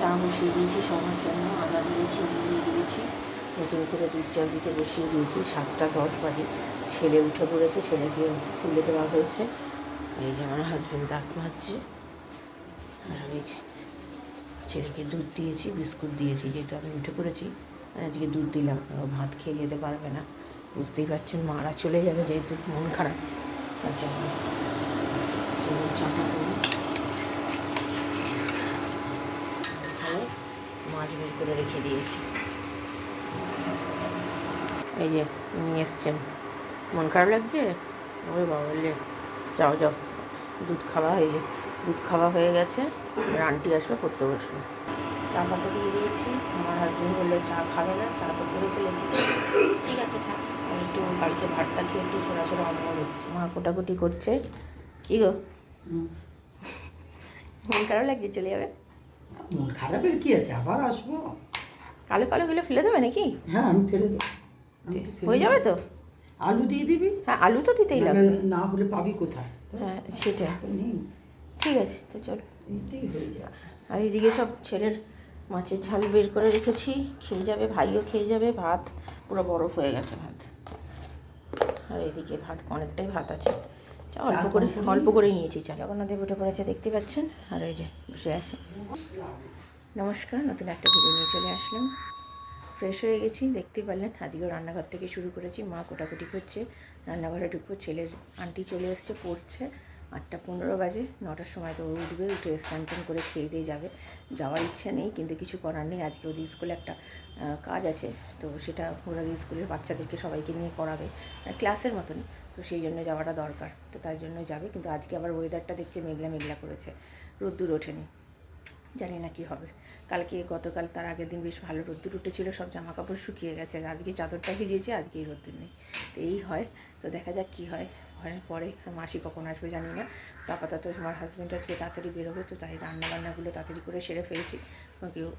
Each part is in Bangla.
চা বসিয়ে দিয়েছি সবার জন্য, আদা দিয়েছি, নিয়ে দিয়েছি, নতুন করে দুধ চাল দিতে বসিয়ে দিয়েছি। 7:10 বাজে। ছেলে উঠে পড়েছে, ছেলেকে তুলে দেওয়া হয়েছে। এই যে আমার হাজব্যান্ড দাঁত মাজছে, আর এই যে ছেলেকে দুধ দিয়েছি, বিস্কুট দিয়েছি। যেহেতু আমি উঠে পড়েছি, আজকে দুধ দিলাম। ও ভাত খেয়ে যেতে পারবে না, বুঝতেই পারছেন, মারা চলে যাবে, যেহেতু মন খারাপ, তার জন্য চাটা করি। মাছ বের করে রেখে দিয়েছি। এই যে নিয়ে এসছেন, মন খারাপ লাগছে? ওই বাবা, বললে যাও যাও, দুধ খাওয়া হয়ে দুধ খাওয়া হয়ে গেছে, আন্টি আসবে, পড়তে বসবে। চা পাতা দিয়ে দিয়েছি। আমার হাজব্যান্ড বললো চা খাবে না, চা তো করে ফেলেছি। ঠিক আছে থাক, আমি একটু বাড়িতে ভাতটা খেয়ে একটু ছোড়া ছোড়া অমল হচ্ছে। মা কোটাকুটি করছে। কি গো, মন খারাপ লাগছে? চলে যাবে? মন খারাপের কি আছে, আবার আসবো। কালো কালোগুলো ফেলে দেবে নাকি? হ্যাঁ, আমি ফেলে দেবো। হয়ে যাবে তো? আলু দিয়ে দিবি। হ্যাঁ, আলু তো দিতেই লাগবে, না হলে পাবি কোথায়? হ্যাঁ সেটা তো নেই, ঠিক আছে, তো চল। এইটাই হয়ে যায়। আর এইদিকে সব ছেলের মাছের ঝাল বের করে রেখেছি, খেয়ে যাবে, ভাইও খেয়ে যাবে। ভাত পুরো বরফ হয়ে গেছে ভাত। আর এইদিকে ভাত, অনেকটাই ভাত আছে, অল্প করেই নিয়েছি চা। জগন্নাথ উঠে পড়েছে, দেখতে পাচ্ছেন, আর ওই যে বসে আছে। নমস্কার, নতুন একটা ভিডিও নিয়ে চলে আসলাম। ফ্রেশ হয়ে গেছি, দেখতেই পারলেন। আজকেও রান্নাঘর থেকে শুরু করেছি। মা কোটাকুটি করছে, রান্নাঘরে ঢুকবো। ছেলের আন্টি চলে এসছে, পড়ছে। 8:15 বাজে। 9টার সময় তো উঠবে, উঠে স্নান টান করে খেয়ে দিয়ে যাবে। যাওয়ার ইচ্ছা নেই, কিন্তু কিছু করার নেই। আজকে ওদের স্কুলে একটা কাজ আছে, তো সেটা ওরা স্কুলের বাচ্চাদেরকে সবাইকে নিয়ে করাবে, ক্লাসের মতনই, তো সেই জন্য যাওয়াটা দরকার, তো তার জন্য যাবে। কিন্তু আজকে আবার ওয়েদারটা দেখছে মেঘলা মেঘলা করেছে, রোদ্দুর ওঠেনি, জানি না কী হবে। গতকাল তার আগের দিন বেশ ভালো রোদ্দুর উঠেছিল, সব জামা কাপড় শুকিয়ে গেছে। আজকে চাদরটা ভিজিয়েছে, আজকেই রোদ্দুর নেই, তো এই হয়। তো দেখা যাক কী হয়। পরে মাসি কখন আসবে জানি না। তো আপাতত আমার হাজব্যান্ড আজকে তাড়াতাড়ি বেরোবে, তো তাই রান্নাবান্নাগুলো তাড়াতাড়ি করে সেরে ফেলছি।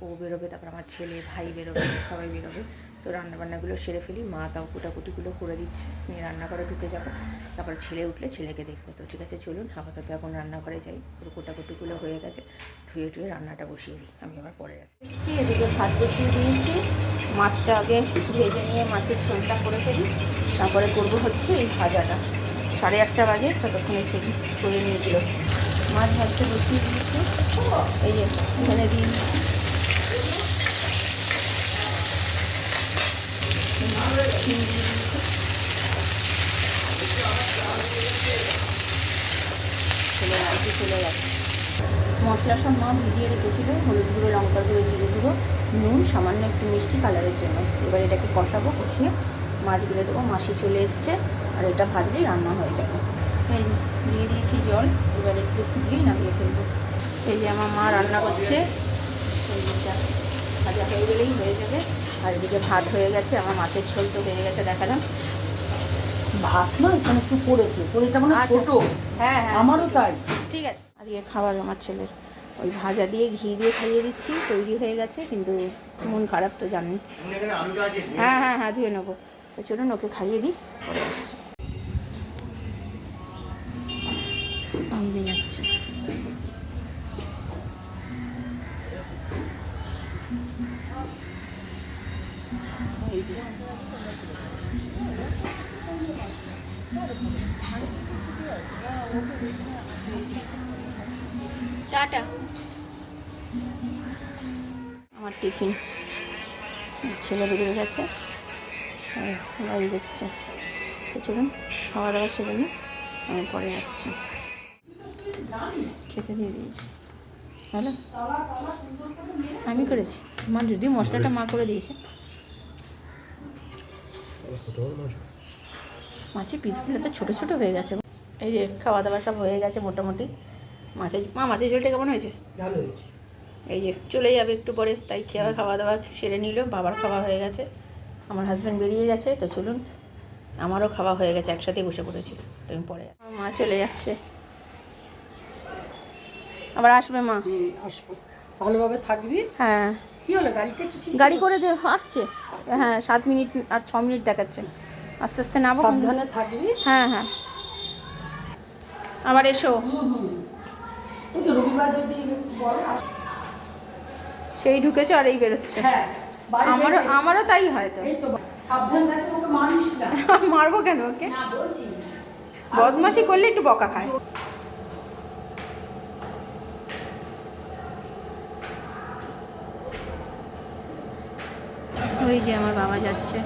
ও বেরোবে, তারপর আমার ছেলে ভাই বেরোবে, সবাই বেরোবে, তো রান্নাবান্নাগুলো সেরে ফেলি। মা তাও কুটাকুটিগুলো করে দিচ্ছে, নিয়ে রান্নাঘরে ঢুকে যাবো। তারপর ছেলে উঠলে ছেলেকে দেখবো। তো ঠিক আছে, চলুন আপাতত এখন রান্নাঘরে যাই। পুরো কুটাকুটিগুলো হয়ে গেছে, ধুয়ে টুয়ে রান্নাটা বসিয়ে দিই, আমি আবার পরে আসছি। এদিকে ভাত বসিয়ে দিয়েছি, মাছটা আগে ভেজে নিয়ে মাছের ঝোলটা করে ফেলি, তারপরে করবো হচ্ছে এই ভাজাটা। 8:30 বাজে, ততক্ষণে ছেলে করে নিয়েছিল। মাছ ভাজতে বসিয়ে দিয়েছি, এই যে এখানে দিয়ে চলে গেছে। মশলা সব মা ভিজিয়ে রেখেছিল, হলুদ গুঁড়ো, লঙ্কার গুঁড়ো, জিরে গুঁড়ো, নুন, সামান্য একটু মিষ্টি কালারের জন্য। এবার এটাকে কষাবো, কষিয়ে মাছগুলো দেবো। মাসি চলে এসছে, আর এটা ভাজলেই রান্না হয়ে যাবে। এই দিয়ে দিয়েছি জল, এবার একটু ফুটলেই নামিয়ে ফেলবো। এই যে আমার মা রান্না করছে, এই দিকটা ভাজা হয়ে গেলেই হয়ে যাবে। আর এদিকে ভাত হয়ে গেছে, আমার মাছের ঝোল তো হয়ে গেছে, দেখালাম। ভাত না এখানে একটু পড়েছে, পড়েটা মানে ছোট। হ্যাঁ, আমারও তাই। ঠিক আছে। আর ইয়ে খাবার আমার ছেলের ওই ভাজা দিয়ে ঘি দিয়ে খাইয়ে দিচ্ছি, তৈরি হয়ে গেছে, কিন্তু মন খারাপ তো জানেন। হ্যাঁ হ্যাঁ হ্যাঁ, ধুয়ে নেবো। তো চলুন ওকে খাইয়ে দিই, পরে আসছি। নিজে যাচ্ছে। এই যে টাটা। আমার টিফিন, ছেলে বেরিয়ে গেছে, গাড়ি দেখছে। তো চলুন খাওয়া দাওয়া সেরে নিই, আমি পরে আসছি। খেতে দিয়ে দিয়েছি। ভালো, আমি করেছি, মা যদিও মশলাটা মা করে দিয়েছে। মাছের পিসগুলো তো ছোটো ছোটো হয়ে গেছে। এই যে খাওয়া দাওয়া সব হয়ে গেছে মোটামুটি। মাছের ঝোলটা কেমন হয়েছে? ভালো হয়েছে। এই যে চলে যাবে একটু পরে, তাই খাওয়া দাওয়া সেরে নিল। বাবার খাওয়া হয়ে গেছে, আমার হাজব্যান্ড বেরিয়ে গেছে। তো চলুন, আমারও খাওয়া হয়ে গেছে, একসাথেই বসে পড়েছি। তুমি পরে আমার মা চলে যাচ্ছে, আবার আসবে মা। আসবো, ভালোভাবে থাকবি। হ্যাঁ, কি হলো, গাড়িটা কিছু গাড়ি করে আসছে। হ্যাঁ, 7 মিনিট আর 6 মিনিট দেখাচ্ছে। আস্তে আস্তে নামো, সাবধানে থাকবি। হ্যাঁ হ্যাঁ, আবার এসো। ওই তো রবিবার যদি বলে সেই ঢুকেছে আর এই বেরোচ্ছে। হ্যাঁ আমারও তাই হয় তো। এই তো সাবধান থাকতে ওকে মারিস না। মারবো কেন ওকে? না বলছি বদমাশি করলে একটু বকা খায়। ওই যে আমার বাবা যাচ্ছে,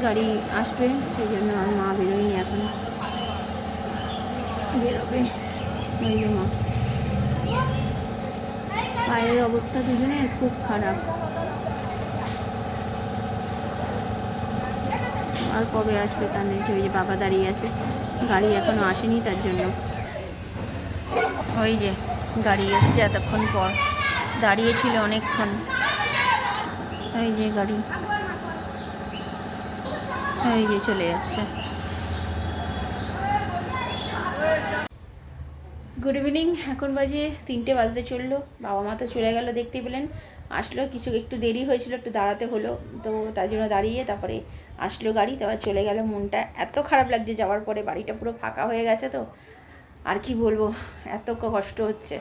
গাড়ি আসবে সেই জন্য আর মা বেরোয়নি এখন, বেরোবে। ওই যে মা, পায়ের অবস্থা দুজনের খুব খারাপ। আর কবে আসবে তার নেই। ওই যে বাবা দাঁড়িয়ে আছে, গাড়ি এখনো আসেনি তার জন্য। ওই যে গাড়ি এসছে এতক্ষণ পর, দাঁড়িয়েছিল অনেকক্ষণ। এই যে গাড়ি, এই যে চলে যাচ্ছে। গুড ইভিনিং, এখন বাজে 3টে বাজতে চললো। বাবা মা তো চলে গেল, দেখতেই পেলেন। আসলো কিছু, একটু দেরি হয়েছিল, একটু দাঁড়াতে হলো, তো তার জন্য দাঁড়িয়ে তারপরে আসলো গাড়ি, তারপর চলে গেল। মনটা এত খারাপ লাগছে যাওয়ার পরে, বাড়িটা পুরো ফাঁকা হয়ে গেছে তো আর কি বলবো, এত কষ্ট হচ্ছে।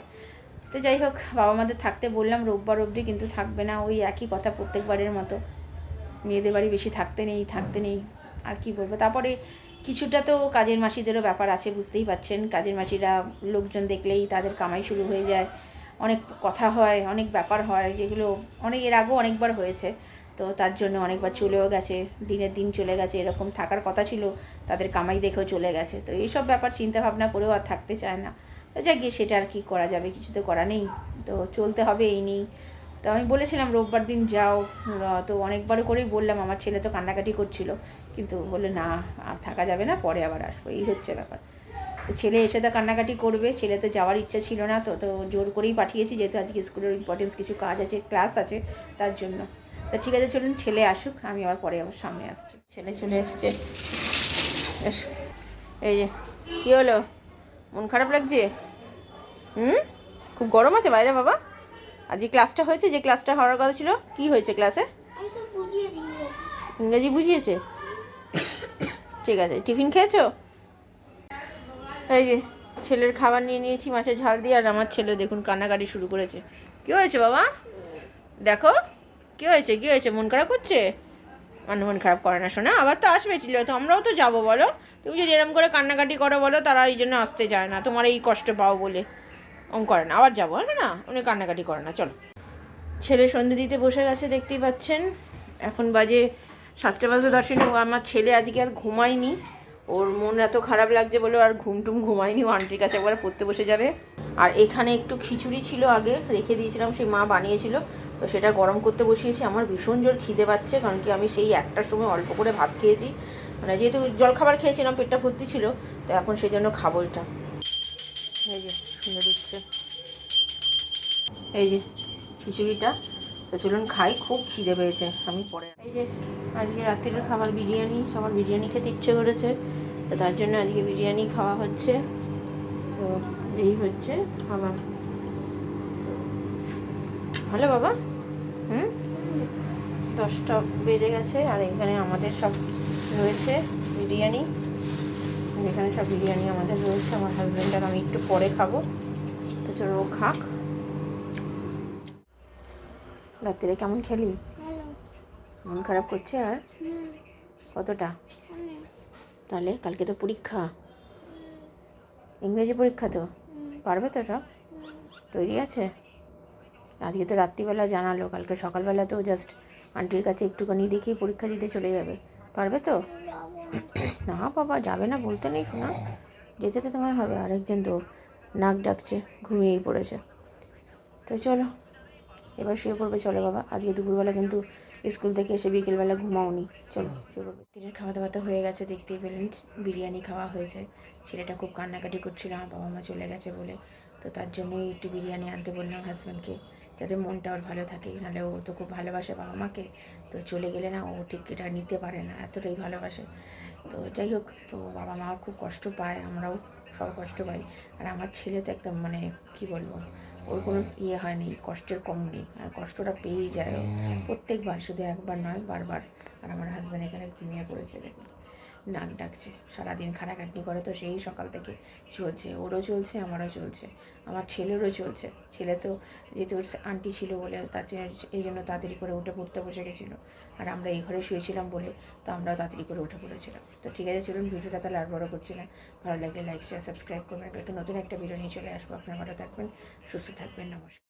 তো যাই হোক, বাবা মাদের থাকতে বললাম রোববার অবধি, কিন্তু থাকবে না, ওই একই কথা প্রত্যেকবারের মতো, মেয়েদের বাড়ি বেশি থাকতে নেই। আর কি বলবো। তারপরে কিছুটা তো কাজের মাসিদেরও ব্যাপার আছে, বুঝতেই পারছেন। কাজের মাসিরা লোকজন দেখলেই তাদের কামাই শুরু হয়ে যায়, অনেক কথা হয়, অনেক ব্যাপার হয়, যেগুলো এর আগেও অনেকবার হয়েছে। তো তার জন্য অনেকবার চলেও গেছে, দিনের দিন চলে গেছে, এরকম থাকার কথা ছিল, তাদের কামাই দেখেও চলে গেছে। তো এইসব ব্যাপার চিন্তা ভাবনা করেও আর থাকতে চায় না। তো যাক গিয়ে, সেটা আর কি করা যাবে, কিছু তো করা নেই, তো চলতে হবে এই নিয়েই। তো আমি বলেছিলাম রোববার দিন যাও, তো অনেকবার করেই বললাম, আমার ছেলে তো কান্নাকাটি করছিল, কিন্তু বলে না আর থাকা যাবে না, পরে আবার আসবো, এই হচ্ছে ব্যাপার। তো ছেলে এসে তো কান্নাকাটি করবে, ছেলে তো যাওয়ার ইচ্ছা ছিল না, তো জোর করেই পাঠিয়েছি, যেহেতু আজকে স্কুলের ইম্পর্টেন্স কিছু কাজ আছে, ক্লাস আছে, তার জন্য। তা ঠিক আছে, চলুন ছেলে আসুক, আমি আবার পরে আবার সামনে আসছি। ছেলে চলে এসছে, এই যে। কী হলো, মন খারাপ লাগছে? খুব গরম আছে বাইরে বাবা? আজ যে ক্লাসটা হয়েছে, যে ক্লাসটা হওয়ার কথা ছিল, কি হয়েছে ক্লাসে? ইংরেজি বুঝিয়েছে? ঠিক আছে, টিফিন খেয়েছো? এই যে ছেলের খাবার নিয়ে নিয়েছি মাছের ঝাল দিয়ে, আর আমার ছেলে দেখুন কান্নাকাটি শুরু করেছে। কী হয়েছে বাবা? দেখো কী হয়েছে, মন খারাপ করছে? মন খারাপ করে না শোনা, আবার তো আসবে, তো আমরাও তো যাবো বলো। তুমি যদি এরকম করে কান্নাকাটি করো বলো, তারা এই জন্য আসতে চায় না, তোমার এই কষ্ট পাও বলে। করে না, আবার যাবো, হবে না, উনি কান্নাকাটি করে না। চলো, ছেলে সন্ধে দিতে বসে গেছে, দেখতেই পাচ্ছেন। এখন বাজে 7টা বাজে 10 মিনিট। আমার ছেলে আজকে আর ঘুমায়নি, ওর মন এত খারাপ লাগছে বলে আর ঘুমায়নি, ও আন্টির কাছে একবার পড়তে বসে যাবে। আর এখানে একটু খিচুড়ি ছিল, আগে রেখে দিয়েছিলাম, সেই মা বানিয়েছিল, তো সেটা গরম করতে বসিয়েছি। আমার ভীষণ জোর খিদে পাচ্ছে, কারণ কি আমি সেই 1টার সময় অল্প করে ভাত খেয়েছি, মানে যেহেতু জলখাবার খেয়েছিলাম, পেটটা ভর্তি ছিল, তো এখন সেই জন্য খাবো এটা। এই যে শুনে দিচ্ছে, এই যে খিচুড়িটা, তো চলুন খাই, খুব খিদে পেয়েছে। আমি পরে, এই যে আজকে রাত্রির খাবার বিরিয়ানি, সবার বিরিয়ানি খেতে ইচ্ছে করেছে, তো তার জন্য আজকে বিরিয়ানি খাওয়া হচ্ছে। তো এই হচ্ছে খাবার। ভালো বাবা? 10টা বেজে গেছে, আর এখানে আমাদের সব রয়েছে বিরিয়ানি, এখানে সব বিরিয়ানি আমাদের রয়েছে। আমার হাজব্যান্ড আর আমি একটু পরে খাবো, তো চলো ও খাক। রাত্রে কেমন খেলি? মন খারাপ করছে আর কতটা? তাহলে কালকে তো পরীক্ষা, ইংরেজি পরীক্ষা, তো পারবে তো সব? তৈরি আছে? আজকে তো রাত্রিবেলা জানালো, কালকে সকালবেলা তো জাস্ট আন্টির কাছে একটুখানি দেখেই পরীক্ষা দিতে চলে যাবে, পারবে তো? না বাবা, যাবে না বলতে নেই শোনা, যেতে তো তোমায় হবে। আরেকজন তো নাক ডাকছে, ঘুমিয়েই পড়েছে। তো চলো এবার শুয়ে পড়বে, চলো বাবা। আজকে দুপুরবেলা কিন্তু স্কুল থেকে এসে বিকেলবেলা ঘুমাওনি, চলো শুয়ে পড়বে। দিনের খাওয়া দাওয়া তো হয়ে গেছে, দেখতেই পেলেন, বিরিয়ানি খাওয়া হয়েছে। ছেলেটা খুব কান্নাকাটি করছিল আমার বাবা মা চলে গেছে বলে, তো তার জন্যই একটু বিরিয়ানি আনতে বললাম হাজব্যান্ডকে, যাতে মনটা ওর ভালো থাকে। নাহলে ও তো খুব ভালোবাসে বাবা মাকে, তো চলে গেলে না ও ঠিক এটা নিতে পারে না, এতটাই ভালোবাসে। তো যাই হোক, তো বাবা মাও খুব কষ্ট পায়, আমরাও সব কষ্ট পাই। আর আমার ছেলে তো একদম মানে কি বলবো, ওর কোনো হয় নেই, কষ্টের কম নেই, আর কষ্টটা পেয়েই যায় প্রত্যেকবার, শুধু একবার নয়, বারবার। আর আমার হাজব্যান্ড এখানে ঘুমিয়ে পড়েছে দেখুন। নাক ডাকছে, সারাদিন খাটাখাটনি করে তো সেই সকাল থেকে চলছে, ওরও চলছে আমারও চলছে, আমার ছেলেরও চলছে। ছেলে তো যেহেতু ওর আন্টি ছিল বলে এই জন্য তাড়াতাড়ি করে উঠে পড়তে বসে গেছিলো, আর আমরা এই ঘরে শুয়েছিলাম বলে তো আমরাও তাড়াতাড়ি করে উঠে পড়েছিলাম। তো ঠিক আছে, চলুন ভিডিওটা তাহলে আর বড় করছি না। ভালো লাগলে লাইক শেয়ার সাবস্ক্রাইব করবেন। কালকে নতুন একটা ভিডিও নিয়ে চলে আসবো। আপনারা ভালো থাকবেন, সুস্থ থাকবেন, নমস্কার।